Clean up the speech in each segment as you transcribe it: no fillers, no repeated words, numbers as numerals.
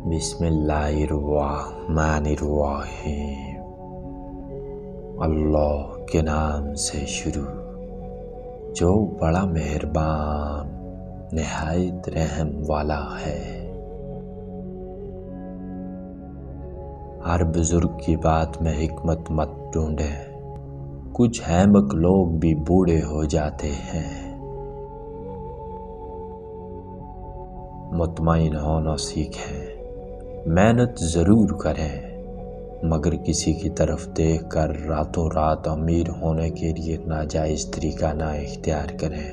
بسم اللہ الرحمن الرحیم۔ اللہ کے نام سے شروع جو بڑا مہربان نہایت رحم والا ہے۔ ہر بزرگ کی بات میں حکمت مت ڈھونڈیں، کچھ احمق لوگ بھی بوڑھے ہو جاتے ہیں۔ مطمئن ہونا سیکھیں، محنت ضرور کریں، مگر کسی کی طرف دیکھ کر راتوں رات امیر ہونے کے لیے ناجائز طریقہ نہ اختیار کریں۔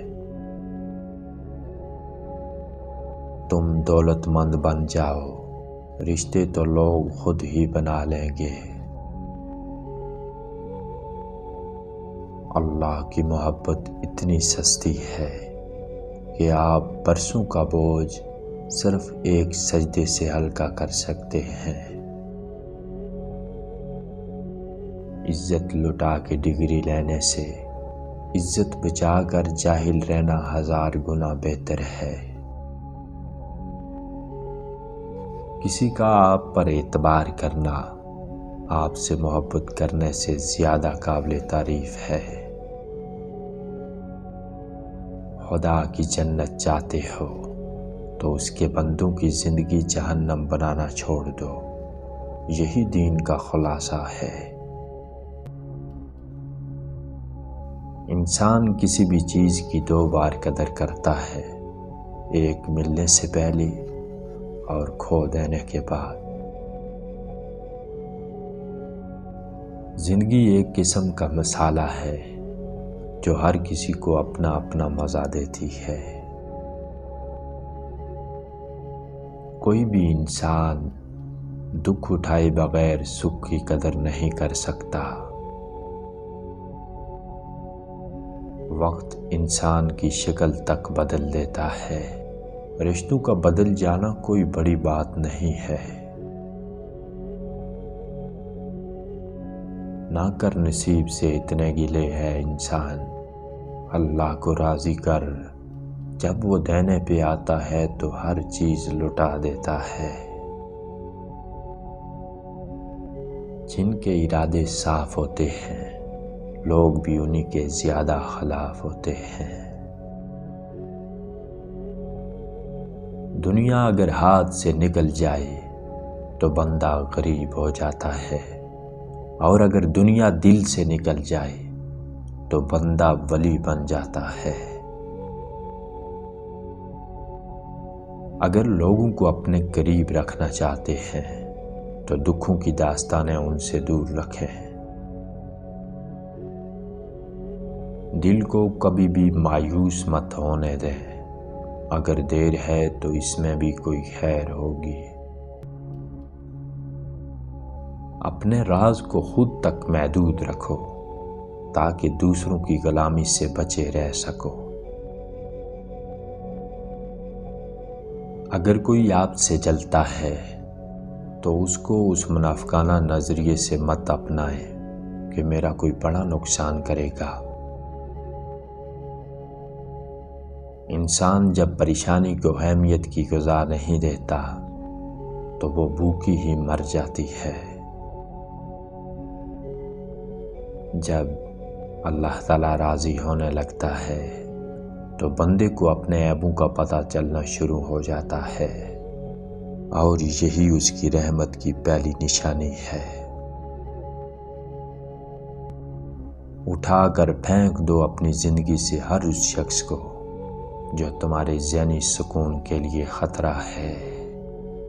تم دولت مند بن جاؤ، رشتے تو لوگ خود ہی بنا لیں گے۔ اللہ کی محبت اتنی سستی ہے کہ آپ برسوں کا بوجھ صرف ایک سجدے سے ہلکا کر سکتے ہیں۔ عزت لٹا کے ڈگری لینے سے عزت بچا کر جاہل رہنا 1000 گنا بہتر ہے۔ کسی کا آپ پر اعتبار کرنا آپ سے محبت کرنے سے زیادہ قابل تعریف ہے۔ خدا کی جنت چاہتے ہو تو اس کے بندوں کی زندگی جہنم بنانا چھوڑ دو، یہی دین کا خلاصہ ہے۔ انسان کسی بھی چیز کی 2 بار قدر کرتا ہے، ایک ملنے سے پہلے اور کھو دینے کے بعد۔ زندگی ایک قسم کا مسالہ ہے جو ہر کسی کو اپنا اپنا مزہ دیتی ہے۔ کوئی بھی انسان دکھ اٹھائے بغیر سکھ کی قدر نہیں کر سکتا۔ وقت انسان کی شکل تک بدل دیتا ہے، رشتوں کا بدل جانا کوئی بڑی بات نہیں ہے۔ نہ کر نصیب سے اتنے گلے ہے انسان، اللہ کو راضی کر، جب وہ دینے پہ آتا ہے تو ہر چیز لٹا دیتا ہے۔ جن کے ارادے صاف ہوتے ہیں لوگ بھی انہی کے زیادہ خلاف ہوتے ہیں۔ دنیا اگر ہاتھ سے نکل جائے تو بندہ غریب ہو جاتا ہے، اور اگر دنیا دل سے نکل جائے تو بندہ ولی بن جاتا ہے۔ اگر لوگوں کو اپنے قریب رکھنا چاہتے ہیں تو دکھوں کی داستانیں ان سے دور رکھیں۔ دل کو کبھی بھی مایوس مت ہونے دیں، اگر دیر ہے تو اس میں بھی کوئی خیر ہوگی۔ اپنے راز کو خود تک محدود رکھو تاکہ دوسروں کی غلامی سے بچے رہ سکو۔ اگر کوئی آپ سے جلتا ہے تو اس کو اس منافقانہ نظریے سے مت اپنائیں کہ میرا کوئی بڑا نقصان کرے گا۔ انسان جب پریشانی کو اہمیت کی غذا نہیں دیتا تو وہ بھوکی ہی مر جاتی ہے۔ جب اللہ تعالی راضی ہونے لگتا ہے تو بندے کو اپنے عیبوں کا پتہ چلنا شروع ہو جاتا ہے، اور یہی اس کی رحمت کی پہلی نشانی ہے۔ اٹھا کر پھینک دو اپنی زندگی سے ہر اس شخص کو جو تمہارے ذہنی سکون کے لیے خطرہ ہے۔